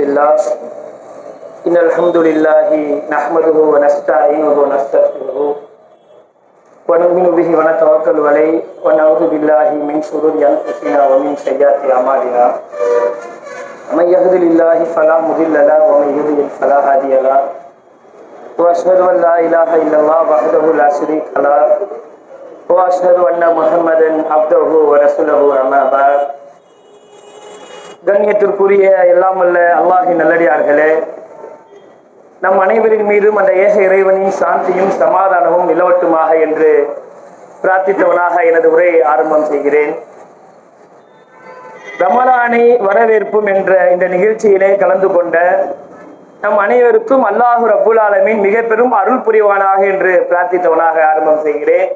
لله إن الحمد لله نحمده ونستعينه ونستغفره ونؤمن به ونتوكل عليه ونعوذ بالله من شرور أنفسنا ومن سيئات أعمالنا من يهد الله فلا مضل له ومن يضلل فلا هادي له وأشهد أن لا إله إلا الله وحده لا شريك له وأشهد أن محمدا عبده ورسوله أما بعد. கண்ணியத்திற்குரிய எல்லாம் வல்ல அல்லாஹின் நல்லடியார்களே, நம் அனைவரின் மீதும் அந்த ஏக இறைவனின் சாந்தியும் சமாதானமும் நிலவட்டுமாக என்று பிரார்த்தித்தவனாக எனது உரையை ஆரம்பம் செய்கிறேன். ரமலானை வரவேற்பும் என்ற இந்த நிகழ்ச்சியிலே கலந்து கொண்ட நம் அனைவருக்கும் அல்லாஹு ரப்புல் ஆலமீன் மிக பெரும் அருள் புரிவானாக என்று பிரார்த்தித்தவனாக ஆரம்பம் செய்கிறேன்.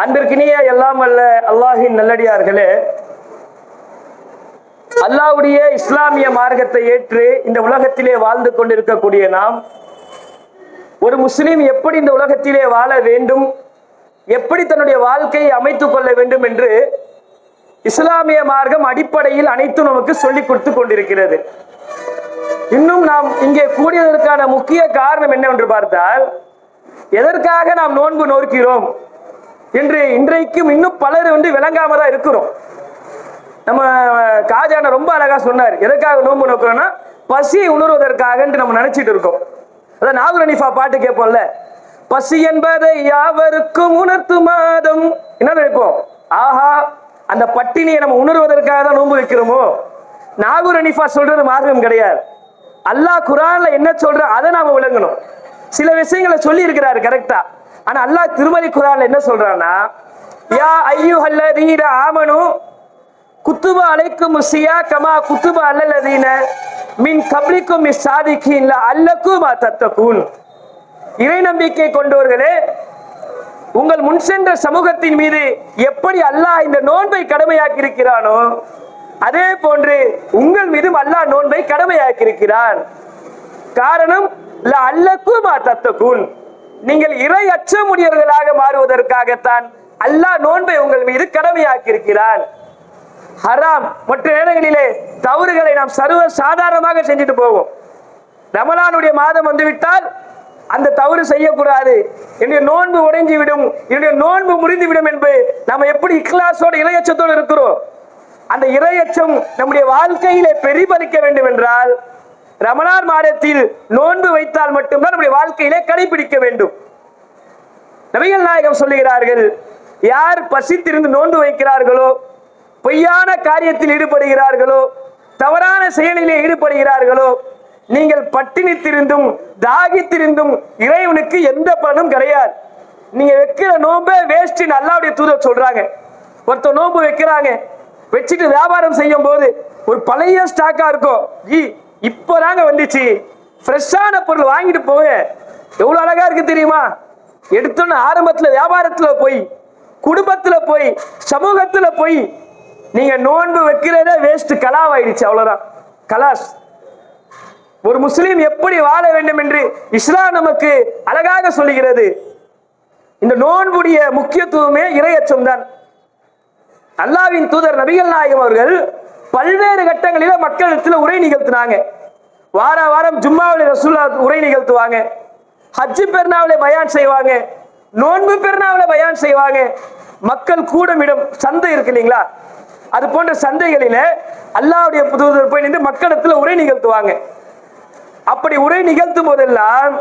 அன்பிற்கினிய எல்லாம் வல்ல அல்லாஹின் நல்லடியார்களே, அல்லாஹ்வுடைய இஸ்லாமிய மார்க்கத்தை ஏற்று இந்த உலகத்திலே வாழ்ந்து கொண்டிருக்கக்கூடிய நாம், ஒரு முஸ்லிம் எப்படி இந்த உலகத்திலே வாழ வேண்டும், எப்படி தன்னுடைய வாழ்க்கையை அமைத்துக் கொள்ள வேண்டும் என்று இஸ்லாமிய மார்க்கம் அடிப்படையில் அனைத்தும் நமக்கு சொல்லிக் கொடுத்து கொண்டிருக்கிறது. இன்னும் நாம் இங்கே கூடியதற்கான முக்கிய காரணம் என்னவென்று பார்த்தால், எதற்காக நாம் நோன்பு நோக்கிறோம் என்று இன்றைக்கும் இன்னும் பலர் விளங்காம தான் இருக்கிறோம். நம்ம காஜான ரொம்ப அழகா சொன்னார், எதற்காக நோன்பு நோக்கிறோம்னா பசியை உணர்வதற்காக நம்ம நினைச்சிட்டு இருக்கோம். அதான் நாகூர் ஹனீஃபா பாட்டு கேட்போம்ல, பசி என்பதை யாவருக்கும் உணர்த்து மாதம். என்ன நினைப்போம், ஆஹா அந்த பட்டினியை நம்ம உணர்வதற்காக தான் நோன்பு வைக்கிறோமோ? நாகூர் ஹனீஃபா சொல்றது மார்க்கம் கிடையாது. அல்லாஹ் குர்ஆன்ல என்ன சொல்ற அதை நாம விளங்கணும். சில விஷயங்களை சொல்லி இருக்கிறாரு கரெக்டா, ஆனா அல்லாஹ் திருமறை குர்ஆன்ல என்ன சொல்றான்னா, யா அய்யுஹல்லதீன ஆமனு குத்துபா அலைக்கும் முஸ்ஸியா கமா குத்துபா அல்லல்லதீன மின் கப்லிக்கும் மிஸ்ஸாதிகீன் லஅல்லக்கும் தத்தகூன். இறை நம்பிக்கை கொண்டவர்களே, உங்கள் முன் சென்ற சமூகத்தின் மீது எப்படி அல்லாஹ் இந்த நோன்பை கடமையாக்கி இருக்கிறானோ அதே போன்று உங்கள் மீதும் அல்லாஹ் நோன்பை கடமையாக்கி இருக்கிறான். காரணம் லஅல்லக்கும் தத்தகூன், நீங்கள் இறை அச்சமுடையவர்களாக மாறுவதற்காகத்தான் அல்லாஹ் நோன்பை உங்கள் மீது கடமையாக்கி இருக்கிறான். ஹராம் மற்ற நேரங்களிலே தவறுகளை நாம் சர்வ சாதாரணமாக செஞ்சுட்டு போவோம். ரமலானுடைய மாதம் வந்துவிட்டால் அந்த தவறு செய்யக்கூடாது, என்னுடைய நோன்பு உடைஞ்சு விடும், என்னுடைய நோன்பு முறிந்து விடும் என்று நாம் எப்படி இக்லாஸோடு இறையச்சத்தோடு இருக்கிறோம். அந்த இறையச்சம் நம்முடைய வாழ்க்கையிலே பிரதிபலிக்க வேண்டும் என்றால் ரமலான் மாதத்தில் நோன்பு வைத்தால் மட்டும்தான் நம்முடைய வாழ்க்கையிலே கடைபிடிக்க வேண்டும். நபிகள் நாயகம் சொல்லுகிறார்கள், யார் பசித்திருந்து நோன்பு வைக்கிறார்களோ, பொய்யான காரியத்தில் ஈடுபடுகிறார்களோ, தவறான செயலிலே ஈடுபடுகிறார்களோ, நீங்கள் பட்டினித்திருந்தும் தாகித்திருந்தும் இறைவனுக்கு எந்த பலனும் கிடையாது. நீங்க வைக்கிற நோன்பை வேஸ்ட் அல்லாஹ்வுடைய தூதர் சொல்றாங்க. ஒருத்தர் நோன்பு வைக்கிறாங்க, வச்சுட்டு வியாபாரம் செய்யும் போது ஒரு பழைய ஸ்டாக்கா இருக்கும், இப்போதாங்க வந்துச்சு, ஃப்ரெஷ்ஷான பொருள் வாங்கிட்டு போங்க, எவ்வளவு அழகா இருக்கு தெரியுமா, எடுத்தோன்னு ஆரம்பத்துல வியாபாரத்துல போய், குடும்பத்துல போய், சமூகத்துல போய் நீங்க நோன்பு வைக்கிறதே வேஸ்ட், கலாவாயிடுச்சு, அவ்வளவுதான், கலாஸ். ஒரு முஸ்லீம் எப்படி வாழ வேண்டும் என்று இஸ்லாம் நமக்கு அழகாக சொல்லுகிறது. இந்த நோன்புடைய முக்கியத்துவமே இறையச்சம் தான். அல்லாஹ்வின் தூதர் நபிகள் நாயகம் அவர்கள் பல்வேறு கட்டங்களில மக்களிடத்துல உரை நிகழ்த்தினாங்க. வார வாரம் ஜும்மாவிலே ரசூலுல்லாஹ் உரை நிகழ்த்துவாங்க, ஹஜ் பெருநாவிலே பயான் செய்வாங்க, நோன்பு பெருநாவிலே பயான் செய்வாங்க. மக்கள் கூடும் இடம் சந்தை இருக்கு இல்லைங்களா, அது போன்ற சந்தைகளில அல்லாஹ்வுடைய தூதர் போய் நின்று மக்களிடத்துல உரை நிகழ்த்துவாங்க. அப்படி உரை நிகழ்த்தும் போதெல்லாம்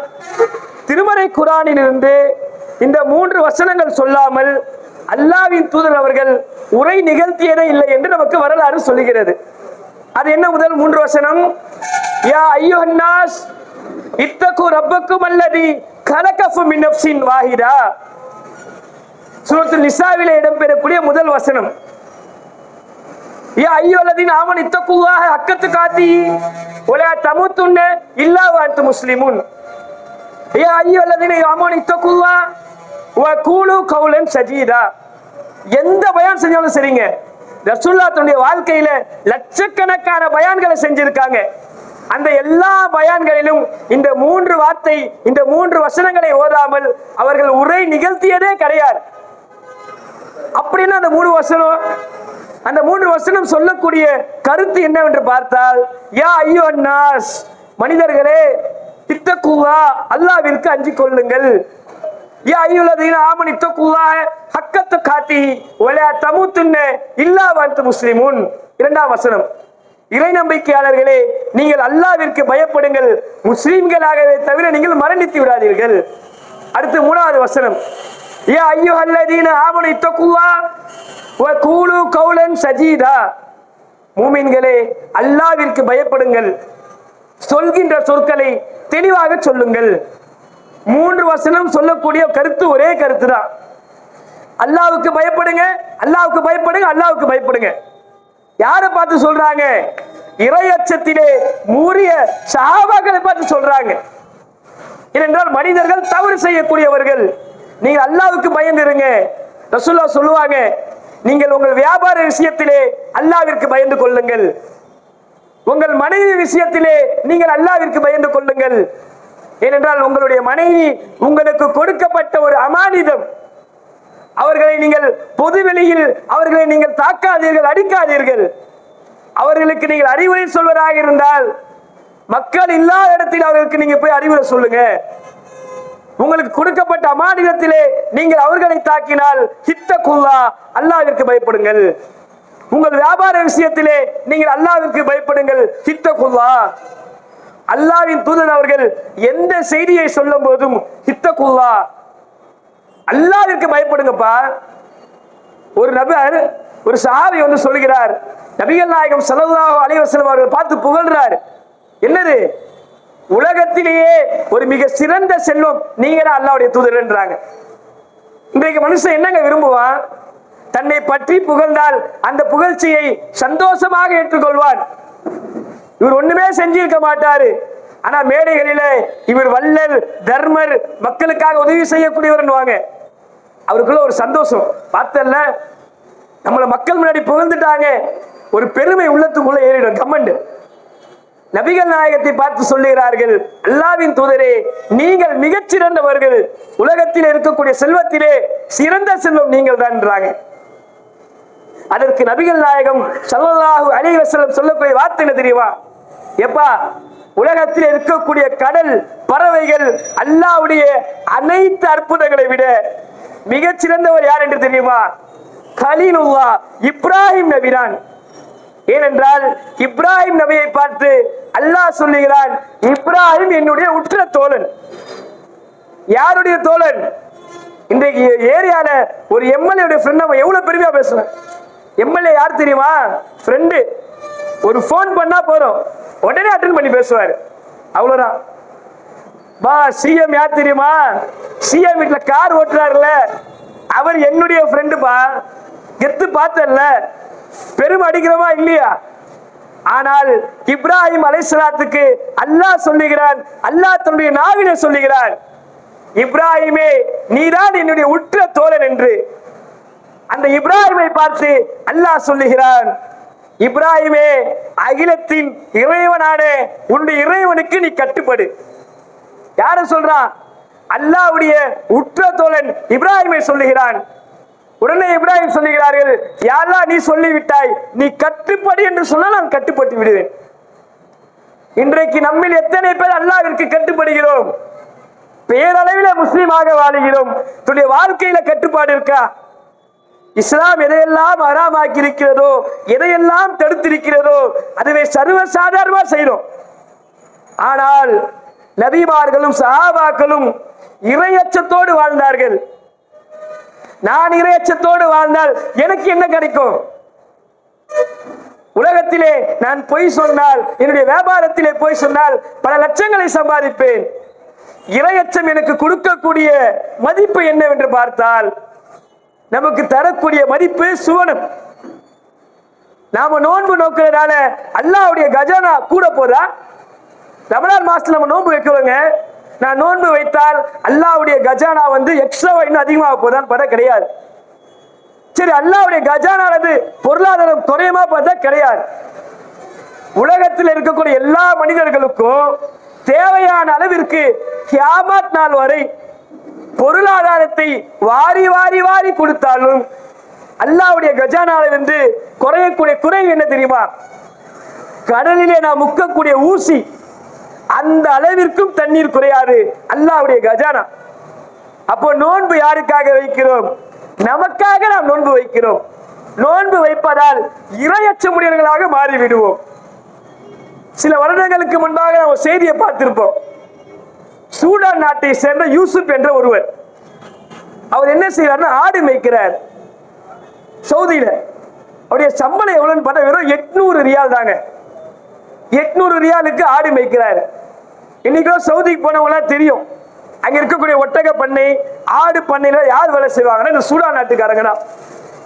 திருமறை குர்ஆனில் இருந்து இந்த 3 வசனங்கள் சொல்லாமல் அல்லாஹ்வின் தூதர் அவர்கள் உரை நிகழ்த்தியதே இல்லை என்று நமக்கு வரலாறு சொல்லுகிறது. அது என்ன? முதல் 3 வசனம், யா அய்யுஹன்னாஸ் இத்தகு ரப்பக்கும் அல்லதி கலகஃபும் மின் நஃப்ஸின் வாஹிதா. சூரத்துல் நிசாவிலே இடம்பெறக்கூடிய முதல் வசனம். யா அய்யுஹல்லதீன ஆமனு இத்தகுல்லாஹ ஹக்க துகாத்திஹி வலா தமூதுன்ன இல்லா வ அன்தும் முஸ்லிமூன். யா அய்யுஹல்லதீன ஆமனு இத்தகுல்லாஹ வ கூலு கௌலன் சதீதா. எந்த பயான் செஞ்சாலும் சரிங்க, ரசூலுல்லாஹ் தன்னுடைய வாழ்க்கையில லட்சக்கணக்கான பயான்களை செஞ்சிருக்காங்க. அந்த எல்லா பயான்களிலும் இந்த 3 வார்த்தை, இந்த 3 வசனங்களை ஓதாமல் அவர்கள் உரை நிகழ்த்தியதே கிடையாது. அப்படின்னா அந்த 3 வசனம், அந்த 3 வசனம் சொல்லக்கூடிய கருத்து என்னவென்று பார்த்தால், யா அய்யுஹன் நாஸ், மனிதர்களே, இத்தகுல்லா, அல்லாஹ்விற்கு அஞ்சிக் கொள்ளுங்கள். யா அய்யுல்லதீன ஆமனு இத்தகுல்லாஹ ஹக்க துகாத்திஹி வலா தமூதுன்ன இல்லா வ அன்தும் முஸ்லிமூன். 2ஆம் வசனம், இறை நம்பிக்கையாளர்களே, நீங்கள் அல்லாஹ்விற்கு பயப்படுங்கள், முஸ்லிம்களாகவே தவிர நீங்கள் மரணித்து விடாதீர்கள். அடுத்து 3வது வசனம், யா அய்யுஹல்லதீன ஆமனு இத்தகுல்லாஹ வ கூலு கௌலன் சஜீதா, மூமின்களே, அல்லாஹ்விற்கு பயப்படுங்கள், சொல்கின்ற சொற்களை தெளிவாக சொல்லுங்கள். 3 வசனம் சொல்லக்கூடிய கருத்து ஒரே கருத்து தான். அல்லாஹ்வுக்கு பயப்படுங்க, அல்லாஹ்வுக்கு பயப்படுங்க, அல்லாஹ்வுக்கு பயப்படுங்க. யாரை பார்த்து சொல்றாங்க? இறையச்சத்திலே மூறிய சஹாபாக்களை பார்த்து சொல்றாங்க. ஏனென்றால் மனிதர்கள் தவறு செய்யக்கூடியவர்கள். நீங்கள் அல்லாஹ்வுக்கு பயந்துருங்க. ரசூலுல்லாஹ் சொல்லுவாங்க, நீங்கள் உங்கள் வியாபார விஷயத்திலே அல்லாஹ்விற்கு பயந்து கொள்ளுங்கள், உங்கள் மனைவி விஷயத்திலே நீங்கள் அல்லாஹ்விற்கு பயந்து கொள்ளுங்கள். ஏனென்றால் உங்களுடைய மனைவி உங்களுக்கு கொடுக்கப்பட்ட ஒரு அமானிதம். அவர்களை நீங்கள் பொதுவெளியில் அவர்களை நீங்கள் தாக்காதீர்கள், அடிக்காதீர்கள். அவர்களுக்கு நீங்கள் அறிவுரை சொல்வதாக இருந்தால் மக்கள் இல்லாத இடத்தில் அவர்களுக்கு நீங்க போய் அறிவுரை சொல்லுங்க. உங்களுக்கு கொடுக்கப்பட்ட அமானிதத்திலே நீங்கள் அவர்களை தாக்கினால் இத்தகுல்லா, அல்லாஹ்விற்கு பயப்படுங்கள். உங்கள் வியாபார விஷயத்திலே நீங்கள் அல்லாஹ்விற்கு பயப்படுங்கள், இத்தகுல்லா. அல்லாஹ்வின் தூதர் அவர்கள் எந்த செய்தியை சொல்லும் போதும் இத்தகுல்லா, அல்லாஹ்விற்கு பயப்படுங்கப்பா. ஒரு நபர், ஒரு சஹாபி வந்து சொல்கிறார், நபிகள் நாயகம் ஸல்லல்லாஹு அலைஹி வஸல்லம் அவர்கள் பார்த்து புகழ்றார். என்னது? உலகத்திலேயே ஒரு மிக சிறந்த செல்வம் நீங்க தான் அல்லாஹ்வுடைய தூதர்ன்றாங்க. இன்றைக்கு மனுஷன் என்னங்க விரும்புவான்? தன்னை பற்றி புகழ்ந்தால் அந்த புகழ்ச்சியை சந்தோஷமாக ஏற்றுக்கொள்வான். இவர் ஒண்ணுமே செஞ்சிருக்க மாட்டாரு, ஆனா மேடைகளிலே இவர் வள்ளல், தர்மர், மக்களுக்காக உதவி செய்யக்கூடியவர். அவருக்குள்ள ஒரு சந்தோஷம். பார்த்தல்ல, நம்மள மக்கள் முன்னாடி புகழ்ந்துட்டாங்க, ஒரு பெருமை உள்ளத்துக்குள்ள ஏறிடும், கமெண்ட். நபிகள் நாயகத்தை பார்த்து சொல்லுகிறார்கள், அல்லாஹ்வின் தூதரே, நீங்கள் மிகச்சிறந்தவர்கள், உலகத்தில் இருக்கக்கூடிய செல்வத்திலே சிறந்த செல்வம் நீங்கள் தான். அதற்கு நபிகள் நாயகம் ஸல்லல்லாஹு அலைஹி வஸல்லம் சொல்லக்கூடிய வார்த்தை என்ன தெரியுமா? எப்பா, உலகத்தில் இருக்கக்கூடிய கடல், பறவைகள், அல்லாஹ்வுடைய அனைத்து அற்புதங்களை விட மிகச்சிறந்தவர் யார் என்று தெரியுமா? கலீலுல்லாஹ், இப்ராஹிம் நபிதான். ஏனென்றால் இப்ராஹிம் நபியை பார்த்து அல்லாஹ் சொல்லுகிறான், இப்ராஹிம் என்னுடைய உற்ற தோழன். யாருடைய தோழன்? இன்றைக்கு ஏரியால ஒரு எம்எல்ஏ ஃப்ரெண்ட் நம்ம எவ்வளவு பெருமையா பேசுவேன். எம்எல்ஏ யார் தெரியுமா? ஃப்ரெண்டு. ஒரு போன் பண்ணா போறோம், உடனே அட்டெண்ட் பண்ணி பேசுவாரு, அவ்வளவுதான். பா, சிஎம் யார் தெரியுமா? சிஎம் வீட்டுல கார் ஓட்டுறாருல, அவர் என்னுடைய ஃப்ரெண்டு பா. கெத்து பார்த்தல்ல, பெருமை அடிக்கிறோமா இல்லையா? ஆனால் இப்ராஹிம் அலைஹிஸ்ஸலாத்துக்கு அல்லாஹ் சொல்லுகிறான், அல்லாஹ் தன்னுடைய நாவிலே சொல்லுகிறான், இப்ராஹிமே, நீதான் என்னுடைய உற்ற தோழன் என்று. அந்த இப்ராஹிமை பார்த்து அல்லாஹ் சொல்லுகிறான், இப்ராஹிமே, அகிலத்தின் இறைவனான உன்னுடைய இறைவனுக்கு நீ கட்டுப்படு. யார சொல்றான்? அல்லாஹ்வுடைய உற்ற தோழன் இப்ராஹிமை சொல்லுகிறான். உடனே இப்ராஹிம் சொல்லுகிறார்கள், யா அல்லாஹ், நீ சொல்லிவிட்டாய், நீ கட்டுப்படு என்று சொன்னால் நான் கட்டுப்பட்டு விடுவேன். இன்றைக்கு நம்மில் எத்தனை பேர் அல்லாஹ்விற்கு கட்டுப்படுகிறோம்? பேரளவில் முஸ்லீமாக வாழுகிறோம். துடைய வாழ்க்கையில கட்டுப்பாடு இருக்கா? இஸ்லாம் எதையெல்லாம் ஹராமாக்கி இருக்கிறதோ, எதையெல்லாம் தடுத்திருக்கிறதோ, அதுவே சர்வசாதாரணமா செய்யறோம். ஆனால் நபிமார்களும் சஹாபாக்களும் இறையச்சத்தோடு வாழ்ந்தார்கள். நான் இறையச்சத்தோடு வாழ்ந்தால் எனக்கு என்ன கிடைக்கும்? உலகத்திலே நான் பொய் சொன்னால், என்னுடைய வியாபாரத்திலே பொய் சொன்னால் பல லட்சங்களை சம்பாதிப்பேன். இறையச்சம் எனக்கு கொடுக்கக்கூடிய மதிப்பு என்னவென்று பார்த்தால், நமக்கு தரக்கூடிய மதிப்பு சுவனம். நாம நோன்பு நோக்கிறதால அல்லாஹ்வுடைய கஜானா கூட போதா? ரமலான் மாசத்துல நம்ம நோன்பு வைக்கிறோங்க, நான் நோன்பு வைத்தால் அல்லாஹ்வுடைய கஜானா எக்ஸ்ட்ரா இன்னும் அதிகமாக போதான்னு பார்த்தா கிடையாது. சரி, அல்லாஹ்வுடைய கஜானானது பொருளாதாரம் குறையுமா பார்த்தா கிடையாது. உலகத்தில் இருக்கக்கூடிய எல்லா மனிதர்களுக்கும் தேவையான அளவிற்கு கியாமத் நாள் வரை பொருளாதாரத்தை வாரி வாரி வாரி கொடுத்தாலும் அல்லாஹ்வுடைய கஜானாவிலிருந்து குறையக்கூடிய குறை என்ன தெரியுமா? கடலிலே நாம் முக்கக்கூடிய ஊசி அந்த அளவிற்கும் தண்ணீர் குறையாது அல்லாஹ்வுடைய கஜானா. அப்போ நோன்பு யாருக்காக வைக்கிறோம்? நமக்காக நாம் நோன்பு வைக்கிறோம். நோன்பு வைப்பதால் இரையச்சமுடையவர்களாக மாறிவிடுவோம். சில வருடங்களுக்கு முன்பாக நாம் ஒரு செய்தியை பார்த்திருப்போம். சூடான் நாட்டை சேர்ந்த யூசுப் என்ற ஒருவர், அவர் என்ன செய்யறாருன்னா ஆடு மேய்க்கிறார் சவுதியில. அவருடைய சம்பளம் எவ்வளவுன்னு பார்த்தா வெறும் 800 ரியால் தாங்க. 800 ரியாலுக்கு ஆடு மேய்க்கிறார். இன்னைக்கு சவுதிக்கு போனவங்க தெரியும், அங்க இருக்கக்கூடிய ஒட்டக பண்ணை, ஆடு பண்ணையில யார் வேலை செய்வாங்கன்னா இந்த சூடான் நாட்டுக்காரங்க தான்.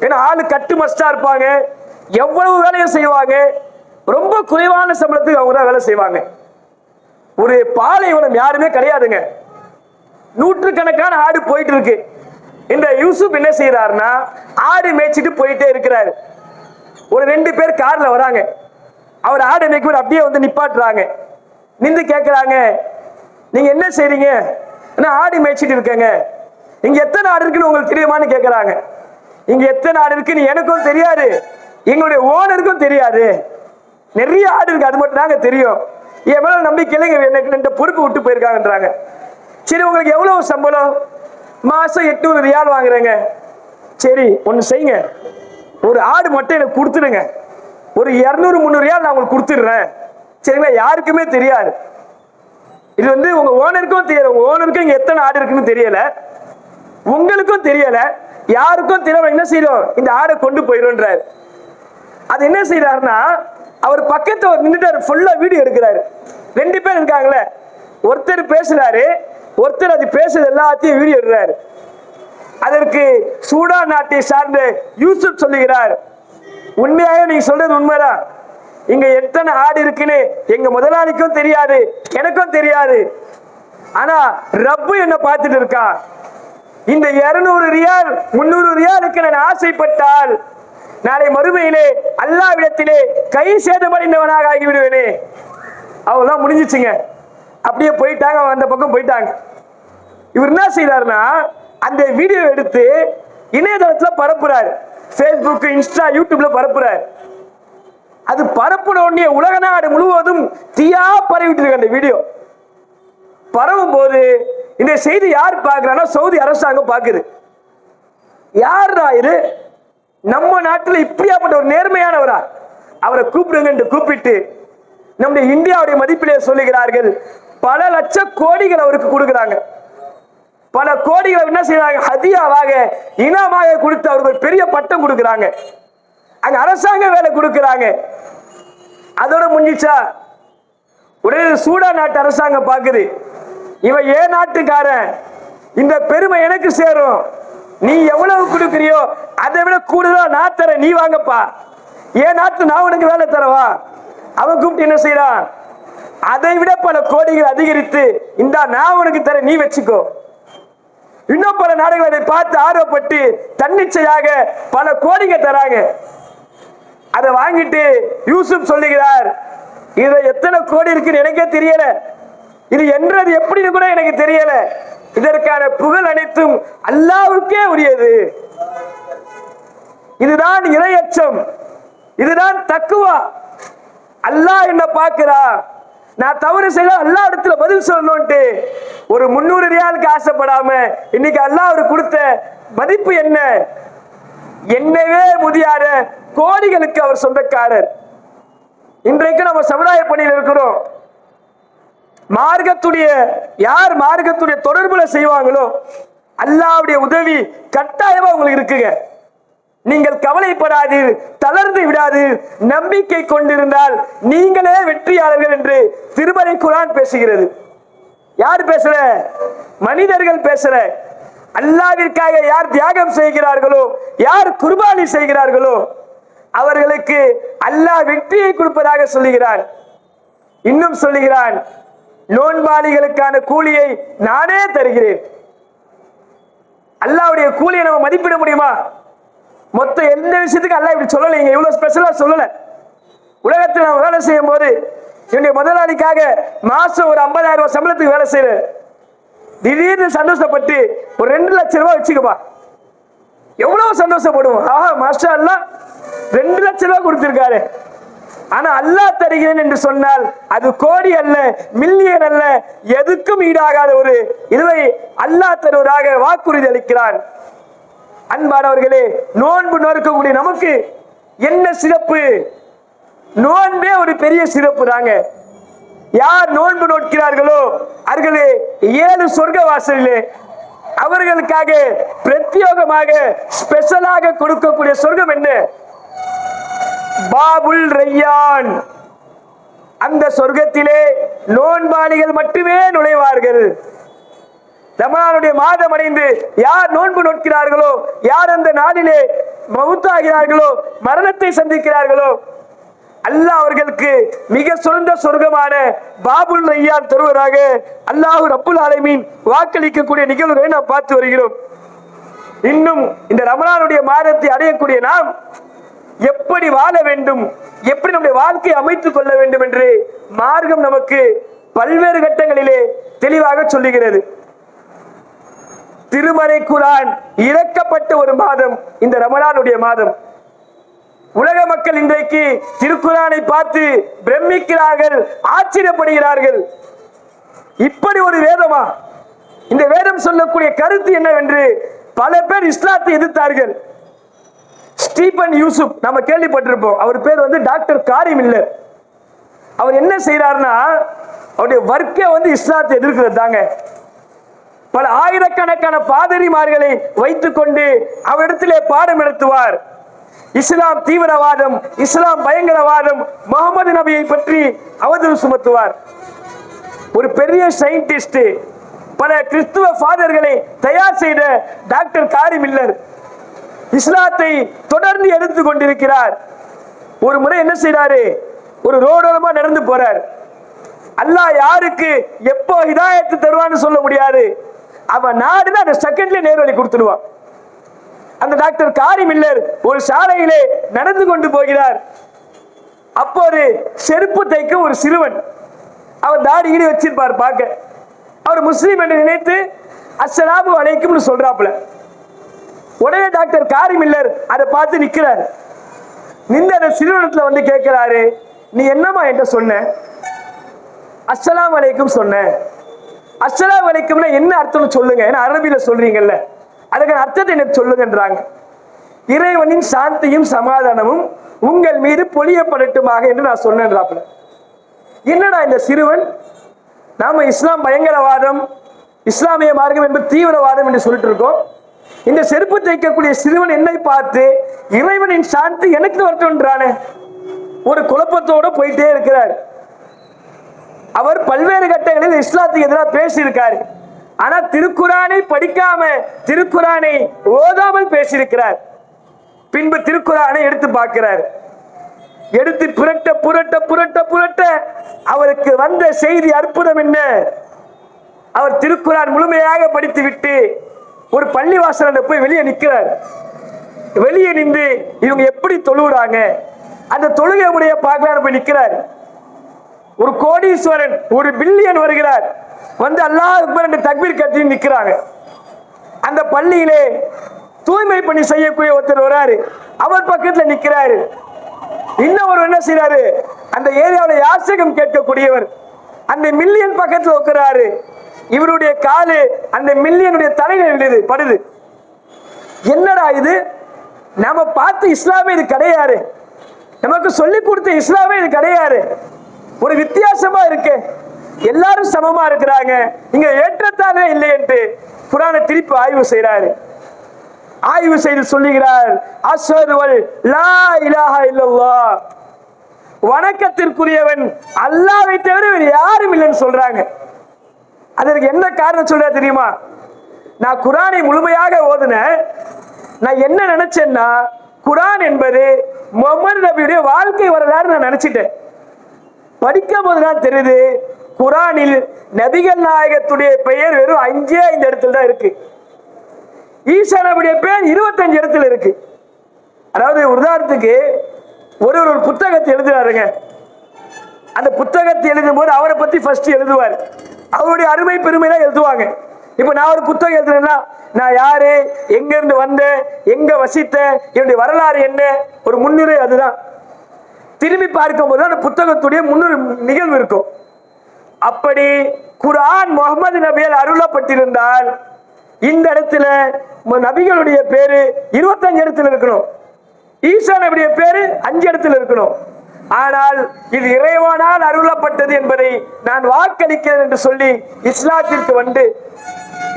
ஏன்னா ஆளு கட்டு மஸ்டா இருப்பாங்க, எவ்வளவு வேலையும் செய்வாங்க, ரொம்ப குறைவான சம்பளத்துக்கு அவங்க தான் வேலை செய்வாங்க. ஒரு பாலைவனம் யாருமே கிடையாதுங்க, நூற்றுக்கணக்கான ஆடு போயிட்டு இருக்கு. இந்த யூசுப் என்ன செய்யறாருன்னா ஆடு மேய்ச்சிட்டு போயிட்டே இருக்கிறாரு. ஒரு 2 பேர் கார்ல வராங்க, அவர் ஆடு மேய்க்கு அப்படியே வந்து நிப்பாட்டுறாங்க. நின்று கேட்கிறாங்க, நீங்க என்ன செய்றீங்க? ஆடு மேய்ச்சிட்டு இருக்கேங்க. இங்க எத்தனை ஆடு இருக்குன்னு உங்களுக்கு தெரியுமான்னு கேட்கிறாங்க. இங்க எத்தனை ஆடு இருக்குன்னு எனக்கும் தெரியாது, எங்களுடைய ஓனருக்கும் தெரியாது. நிறைய ஆடு இருக்கு, அது மட்டும் தாங்க தெரியும். என் மேல நம்பிக்கையில எனக்கு இந்த பொறுப்பு விட்டு போயிருக்காங்கன்றாங்க. சரி, உங்களுக்கு எவ்வளவு சம்பளம்? மாசம் 800 ரியால் வாங்குறேங்க. சரி, ஒண்ணு செய்யுங்க, ஒரு ஆடு மட்டும் எனக்கு கொடுத்துடுங்க, ஒரு 200-300 ரியால் நான் உங்களுக்கு கொடுத்துடுறேன். சரிங்களா? யாருக்குமே தெரியாது. இது வந்து உங்க ஓனருக்கும் தெரியல, உங்க ஓனருக்கும் இங்க எத்தனை ஆடு இருக்குன்னு தெரியல, உங்களுக்கும் தெரியல, யாருக்கும் தெரியல. என்ன செய்யறோம்? இந்த ஆடை கொண்டு போயிடும்ன்றாரு. அது என்ன செய்யறாருன்னா அவர் பக்கத்துல நின்றுட்டு ஃபுல்லா வீடியோ எடுக்கிறாரு. 2 பேர் இருக்காங்களே, ஒருத்தர் பேசுறாரு, ஒருத்தர் அது பேசுறது எல்லாத்தையும் வீடியோ எடுக்கிறாரு. அதற்கு சூடான் நாட்டை சார்ந்த யூசுப் சொல்லுகிறார், உண்மையாக நீங்க சொல்றது உண்மைதான், இங்க எத்தனை ஆடு இருக்குன்னு எங்க முதலாளிக்கும் தெரியாது, எனக்கும் தெரியாது. ஆனா ரப்பு என்ன பார்த்துட்டு இருக்கா. இந்த 200 ரியால் 300 ரியாலுக்கு நான் ஆசைப்பட்டால் நாளை மறுமையிலே அல்லாஹ்விடத்திலே கை சேதமடைந்தவனாக ஆகிவிடுவேனே. அவெல்லாம் முடிஞ்சிச்சுங்க. அப்படியே போயிட்டாங்க, அந்த பக்கம் போயிட்டாங்க. இவர் என்ன செய்யறாருன்னா அந்த வீடியோ எடுத்து இணையதளத்துல பரப்புறாரு, Facebook, இன்ஸ்டா, யூடியூப்ல பரப்புறாரு. அது பரப்புன உடனே உலக நாடு முழுவதும் தீயா பரவிட்டு இருக்கு. அந்த வீடியோ பரவும் போது இந்த செய்தி யார் பார்க்கிறான்னா சவுதி அரசாங்கம் பார்க்குது. யாருடா இது? நம்ம நாட்டில் இப்படியாப்பட்ட ஒரு நேர்மையானவரா? அவரை கூப்பிடுங்க என்று கூப்பிட்டு நம்முடைய இந்தியாவுடைய மதிப்பிலே சொல்லுகிறார்கள். பல லட்ச கோடிகள் அவருக்கு கொடுக்குறாங்க. பல கோடிகளை என்ன செய்யறாங்க? ஹதியாவாக, இனாமாக கொடுத்து அவருக்கு பெரிய பட்டம் கொடுக்குறாங்க. அங்க அரசாங்க வேலை கொடுக்குறாங்க. அதோட முடிஞ்சிச்சா? உடனே சூடான் நாட்டு அரசாங்கம் பார்க்குது, இவன் ஏன் நாட்டுக்காரன், இந்த பெருமை எனக்கு சேரும், நீ எவ்வளவு கொடுக்குறியோ அதை விட கூடுதலா நான் தரேன், நீ வாங்கப்பா, ஏன் நாட்டு நான் உனக்கு வேலை தரவா. அவன் கூப்பிட்டு என்ன செய்யறான்? அதை விட பல கோடிகள் அதிகரித்து இந்த நான் உனக்கு தரேன், நீ வச்சுக்கோ. இன்னும் பல நாடுகள் அதை பார்த்து ஆர்வப்பட்டு தன்னிச்சையாக பல கோடிகள் தராங்க. அதை வாங்கிட்டு யூசுப் சொல்லுகிறார், இதுல எத்தனை கோடி இருக்குன்னு எனக்கே தெரியல, இது என்றது எப்படின்னு கூட எனக்கு தெரியல, இதற்கான புகழ் அனைத்தும் அல்லாஹ்வுக்கே உரியது. இதுதான் இறையச்சம், இதுதான் தக்குவா. அல்லாஹ் என்ன பார்க்கிறா, நான் தவறு செய்த அல்லாஹ் இடத்துல பதில் சொல்லணும்ட்டு ஒரு 300 ரியாலுக்கு ஆசைப்படாம இன்னைக்கு அல்லாஹ் அவருக்கு கொடுத்த மதிப்பு என்ன? என்னவே முதியாத கோடிகளுக்கு அவர் சொந்தக்காரர். இன்றைக்கு நம்ம சமுதாய பணியில் இருக்கிறோம். மார்க்கத்துடைய யார் மார்க்கத்துடைய தொடர்புல செய்வாங்களோ அல்லாஹ்வுடைய உதவி கட்டாயமா உங்களுக்கு இருக்குங்க. நீங்கள் கவலைப்படாதீர், தளர்ந்து விடாதீர், நம்பிக்கை கொண்டிருந்தால் நீங்களே வெற்றியாளர்கள் என்று திருமறை குர்ஆன் பேசுகிறது. யார் பேசல? மனிதர்கள் பேசல. அல்லாஹ்விற்காக யார் தியாகம் செய்கிறார்களோ, யார் குர்பானி செய்கிறார்களோ அவர்களுக்கு அல்லாஹ் வெற்றியை கொடுப்பதாக சொல்லுகிறான். இன்னும் சொல்லுகிறான், நோன்பாளிகளுக்கான கூலியை நானே தருகிறேன். அல்லாஹ்வுடைய கூலியை நம்ம மதிப்பிட முடியுமா? மொத்த எந்த விஷயத்துக்கு அல்லாஹ் இப்படி சொல்லலைங்க, இவ்வளவு ஸ்பெஷலா சொல்லல. உலகத்தில் நம்ம வேலை செய்யும் போது என்னுடைய முதலாளிக்காக மாசம் ஒரு 50,000 ரூபாய் சம்பளத்துக்கு வேலை செய்யற, திடீர்னு சந்தோஷப்பட்டு ஒரு 2 லட்சம் ரூபாய் வச்சுக்கப்பா, எவ்வளவு சந்தோஷப்படுவோம். ஆஹா மாஷா அல்லாஹ் 2 லட்சம் ரூபாய் கொடுத்திருக்காரு. ஆனா அல்லாஹ் தருகிறேன் என்று சொன்னால் அது கோடி அல்ல, மில்லியன் அல்ல, எதுக்கும் ஈடாகாத ஒரு இதுவை அல்லாஹ் தருவதாக வாக்குறுதி அளிக்கிறான். அன்பானவர்களே, நோன்பு நோக்கக்கூடிய நமக்கு என்ன சிறப்பு? நோன்பே ஒரு பெரிய சிறப்பு தாங்க. யார் நோன்பு நோக்கிறார்களோ அவர்களே 7 சொர்க்க வாசலிலே அவர்களுக்காக பிரத்யேகமாக ஸ்பெஷலாக கொடுக்கக்கூடிய சொர்க்கம் என்ன? பாபுல் ரய்யான். அந்த சொர்க்கத்திலே நோன்பாளிகள் மட்டுமே நுழைவார்கள். ரமலானுடைய மாதம் அடைந்து யார் நோன்பு நோக்கிறார்களோ, யார் அந்த நாளிலே மவுத்தாகிறார்களோ, மரணத்தை சந்திக்கிறார்களோ, அல்லாஹ் அவர்களுக்கு மிக சிறந்த சொர்க்கமான பாபுல் ரய்யான் தருவதாக அல்லாஹ் ரப்புல் ஆலமீன் வாக்களிக்கக்கூடிய நிகழ்வுகளை நாம் பார்த்து வருகிறோம். இன்னும் இந்த ரமலானுடைய மாதத்தை அடையக்கூடிய நாம் எப்படி வாழ வேண்டும், எப்படி நம்முடைய வாழ்க்கையை அமைத்துக் கொள்ள வேண்டும் என்று மார்க்கம் நமக்கு பல்வேறு கட்டங்களிலே தெளிவாக சொல்லுகிறது. திருமறை குர்ஆன் இறக்கப்பட்ட ஒரு மாதம் இந்த ரமலானுடைய மாதம். உலக மக்கள் இன்றைக்கு திருக்குர்ஆனை பார்த்து பிரமிக்கிறார்கள், ஆச்சரியப்படுகிறார்கள். இப்படி ஒரு வேதமா? இந்த வேதம் சொல்லக்கூடிய கருத்து என்னவென்று பல பேர் இஸ்லாத்தை எதிர்த்தார்கள். ஸ்டீபன் யூசுப் நம்ம கேள்விப்பட்டிருப்போம். அவர் பேர் டாக்டர் காரி மில்லர். அவர் என்ன செய்யறாருன்னா, அவருடைய வர்க்கே இஸ்லாத்தை எதிர்க்கிறது தாங்க. பல ஆயிரக்கணக்கான பாதிரிமார்களை வைத்துக் கொண்டு அவரிடத்திலே பாடம் நடத்துவார். இஸ்லாம் தீவிரவாதம், இஸ்லாம் பயங்கரவாதம், முகமது நபியை பற்றி அவதூறு சுமத்துவார். ஒரு பெரிய சயின்டிஸ்ட், பல கிறிஸ்துவ ஃபாதர்களை தயார் செய்த டாக்டர் காரி மில்லர் இஸ்லாத்தை தொடர்ந்து எடுத்து கொண்டிருக்கிறார். ஒரு முறை என்ன செய்யறாரு, ஒரு ரோடோரமா நடந்து போறார். அல்லாஹ் யாருக்கு எப்போ ஹிதாயத்து தருவான்னு சொல்ல முடியாது. அவன் நாடுனா அந்த செகண்ட்ல நேர்வழி கொடுத்துடுவான். அந்த டாக்டர் காரி மில்லர் ஒரு சாலையிலே நடந்து கொண்டு போகிறார். அப்போ ஒரு செருப்பு தைக்கும் ஒரு சிறுவன், அவர் தாடி இடி வச்சிருப்பார் பார்க்க. அவர் முஸ்லீம் என்று நினைத்து அஸ்ஸலாமு அலைக்கும்னு சொல்றாப்புல. உடனே டாக்டர் காரி மில்லர் அதை பார்த்து நிற்கிறார். நின்று அந்த சிறுவனத்துல கேட்கிறாரு, நீ என்னமா என்கிட்ட சொன்ன? அஸ்ஸலாமு அலைக்கும் சொன்ன. அஸ்ஸலாமு அலைக்கும்னா என்ன அர்த்தம்னு சொல்லுங்க, ஏன்னா அரபியில சொல்றீங்கல்ல, அதுக்கான அர்த்தத்தை எனக்கு சொல்லுங்கன்றாங்க. இறைவனின் சாந்தியும் சமாதானமும் உங்கள் மீது பொழியப்படட்டுமாக என்று நான் சொன்னேன்றாப்புல. என்னடா இந்த சிறுவன், நாம இஸ்லாம் பயங்கரவாதம், இஸ்லாமிய மார்க்கம் என்பது தீவிரவாதம் என்று சொல்லிட்டு இருக்கோம். இந்த செருப்பு தைக்கக்கூடிய சிறுவன் என்னை பார்த்து இறைவனின் சாந்தி எனக்கு வரட்டும்ன்றானே. ஒரு குழப்பத்தோடு போயிட்டே இருக்கிறார். அவர் பல்வேறு கட்டங்களில் இஸ்லாத்துக்கு எதிராக பேசியிருக்காரு. ஆனா திருக்குர்ஆனை படிக்காம, திருக்குர்ஆனை ஓதாமல் பேசியிருக்கிறார். பின்பு திருக்குர்ஆனை எடுத்து பார்க்கிறார். எடுத்து புரட்ட புரட்ட புரட்ட புரட்ட அவருக்கு வந்த செய்தி அற்புதம் என்ன? அவர் திருக்குர்ஆன் முழுமையாக படித்து விட்டு ஒரு பள்ளிவாசல போய் வெளியே நிற்கிறார். வெளியே நின்று இவங்க எப்படி தொழுகிறாங்க, அந்த தொழுகை முறைய பார்க்கலாம் போய் நிற்கிறார். ஒரு கோடீஸ்வரன், ஒரு பில்லியன் வருகிறார், அல்லாஹ் அக்பர் என்று தக்பீர் கட்டி நிற்கிறாங்க. அந்த பள்ளியிலே தூய்மை பணி செய்யக்கூடிய ஒருத்தர் வராரு, அவர் பக்கத்துல நிற்கிறாரு. இன்னொரு என்ன செய்யறாரு, அந்த ஏரியாவில் யாசகம் கேட்கக்கூடியவர் அந்த மில்லியன் பக்கத்துல உட்கிறாரு. இவருடைய காலு அந்த மில்லியனுடைய தலையில படுது. என்னடா இது, நாம பார்த்து இஸ்லாமே இது கிடையாது, நமக்கு சொல்லி கொடுத்த இஸ்லாமே இது கிடையாது, ஒரு வித்தியாசமா இருக்கு, எல்லாரும் சமமா இருக்கிறாங்க, இங்க ஏற்றத்தானே இல்லையென்று குர்ஆனை திருப்பி ஆய்வு செய்யறாரு. ஆய்வு செய்து சொல்லுகிறார், அஷ்ஹது லா இலாஹா இல்லல்லாஹ், வணக்கத்திற்குரியவன் அல்லாஹ்வை தவிர வேறு யாரும் இல்லைன்னு சொல்றாங்க. அதற்கு என்ன காரணம் சொல்ற தெரியுமா? நான் குர்ஆனை முழுமையாக ஓதுனேன். நான் என்ன நினைச்சேன்னா, குர்ஆன் என்பது முஹம்மது நபியுடைய வாழ்க்கை வரலாறு நான் நினைச்சிட்டேன். படிக்கும் போதுதான் தெரியுது, குர்ஆனில் நபிகள் நாயகத்துடைய பெயர் வெறும் 5 இடத்துல தான் இருக்கு. ஈசா நபியுடைய பெயர் 25 இடத்துல இருக்கு. அதாவது உதாரணத்துக்கு ஒரு புத்தகத்தை எழுதுறாருங்க. அந்த புத்தகத்தை எழுதும் போது அவரை பத்தி ஃபர்ஸ்ட் எழுதுவார், அவருடைய அருமை பெருமைதான் எழுதுவாங்க. இப்ப நான் ஒரு புத்தகம் எழுதுறேன்னா நான் யாரு, எங்க இருந்து வந்தேன், எங்க வசித்தேன், என்னுடைய வரலாறு என்ன, ஒரு முன்னுரை. அதுதான் திரும்பி பார்க்கும் போது அந்த புத்தகத்துடைய முன்னுரை நிகழ்வு இருக்கும். அப்படி குர்ஆன் முகமது நபியால் அருளப்பட்டிருந்தால் இந்த இடத்துல நபிகளுடைய பேரு 25 இடத்துல இருக்கணும், ஈசா நபியுடைய பேரு 5 இடத்துல இருக்கணும். ஆனால் இது இறைவனால் அருளப்பட்டது என்பதை நான் வாக்களிக்கிறேன் என்று சொல்லி இஸ்லாத்திற்கு வந்து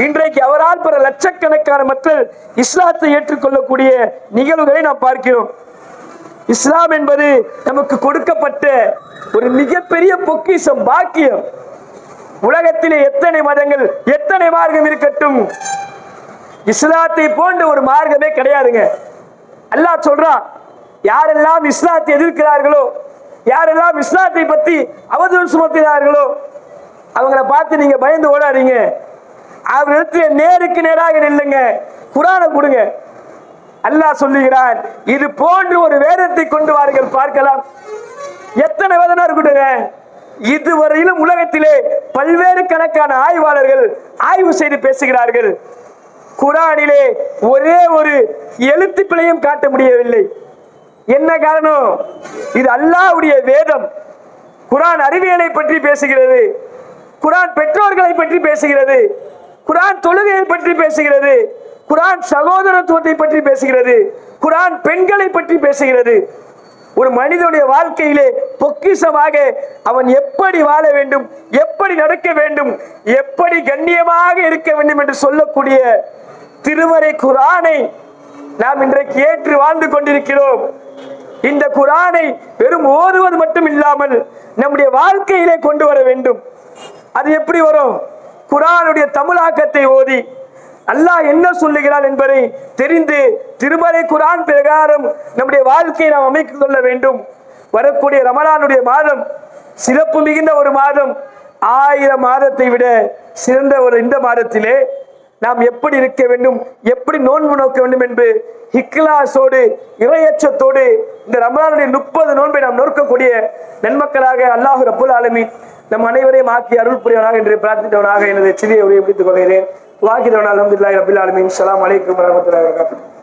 இன்றைக்கு அவரால் பல லட்சக்கணக்கான மக்கள் இஸ்லாத்தை ஏற்றுக்கொள்ளக்கூடிய நிகழ்வுகளை நாம் பார்க்கிறோம். இஸ்லாம் என்பது நமக்கு கொடுக்கப்பட்ட ஒரு மிகப்பெரிய பொக்கிஷம், பாக்கியம். உலகத்திலே எத்தனை மதங்கள், எத்தனை மார்க்கம் இருக்கட்டும், இஸ்லாத்தை போன்ற ஒரு மார்க்கமே கிடையாதுங்க. அல்லாஹ் சொல்றான், யாரெல்லாம் இஸ்லாத்தை எதிர்க்கிறார்களோ, யாரெல்லாம் இஸ்லாத்தை பத்தி அவதூறு சுமத்துகிறார்களோ அவங்கள பார்த்து நீங்க பயந்து ஓடாதீங்க, அவரிடத்துல நேருக்கு நேராக நில்லுங்க, குர்ஆனை கொடுங்க. அல்லாஹ் சொல்லுகிறான், இது போன்று ஒரு வேதத்தை கொண்டு வாருங்கள் பார்க்கலாம். எத்தனை வேதனா இருக்கட்டுங்க, இதுவரையிலும் உலகத்திலே பல்வேறு கணக்கான ஆய்வாளர்கள் ஆய்வு செய்து பேசுகிறார்கள். குர்ஆனிலே ஒரே ஒரு எழுத்து பிழையும் காட்ட முடியவில்லை. என்ன காரணம்? இது அல்லாஹ்வுடைய வேதம். குர்ஆன் அறிவியலை பற்றி பேசுகிறது, குர்ஆன் பெற்றோர்களை பற்றி பேசுகிறது, குர்ஆன் தொழுகையை பற்றி பேசுகிறது, குர்ஆன் சகோதரத்துவத்தை பற்றி பேசுகிறது, குர்ஆன் பெண்களை பற்றி பேசுகிறது. ஒரு மனிதனுடைய வாழ்க்கையிலே பொக்கிஷமாக அவன் எப்படி வாழ வேண்டும், எப்படி நடக்க வேண்டும், எப்படி கண்ணியமாக இருக்க வேண்டும் என்று சொல்லக்கூடிய திருமறை குர்ஆனை நாம் இன்றைக்கு ஏற்று வாழ்ந்து கொண்டிருக்கிறோம். இந்த குர்ஆனை வெறும் ஓதுவது மட்டும் இல்லாமல் நம்முடைய வாழ்க்கையிலே கொண்டு வர வேண்டும். அது எப்படி வரும்? குர்ஆனுடைய தமிழாக்கத்தை ஓதி அல்லாஹ் என்ன சொல்லுகிறான் என்பதை தெரிந்து திருமறை குர்ஆன் பிரகாரம் நம்முடைய வாழ்க்கையை நாம் அமைத்துக் கொள்ள வேண்டும். வரக்கூடிய ரமலானுடைய மாதம் சிறப்பு மிகுந்த ஒரு மாதம். 1000 மாதத்தை விட சிறந்த ஒரு இந்த மாதத்திலே நாம் எப்படி இருக்க வேண்டும், எப்படி நோன்பு நோக்க வேண்டும் என்று இக்லாஸோடு இறையச்சத்தோடு இந்த ரமலானுடைய 30 நோன்பை நாம் நோக்கக்கூடிய நன்மக்களாக அல்லாஹ் ரப்புல் ஆலமீன் நம் அனைவரையும் ஆக்கி அருள் புரியவனாக என்று பிரார்த்தித்தவனாக எனது சிறிய உரையை முடித்துக் கொள்கிறேன். வாக்கிதவன் அல்ஹம்துலில்லாஹி ரப்பில் ஆலமீன். ஸலாம் அலைக்கும் வரஹ்மத்துல்லாஹி வபரகாத்துஹு.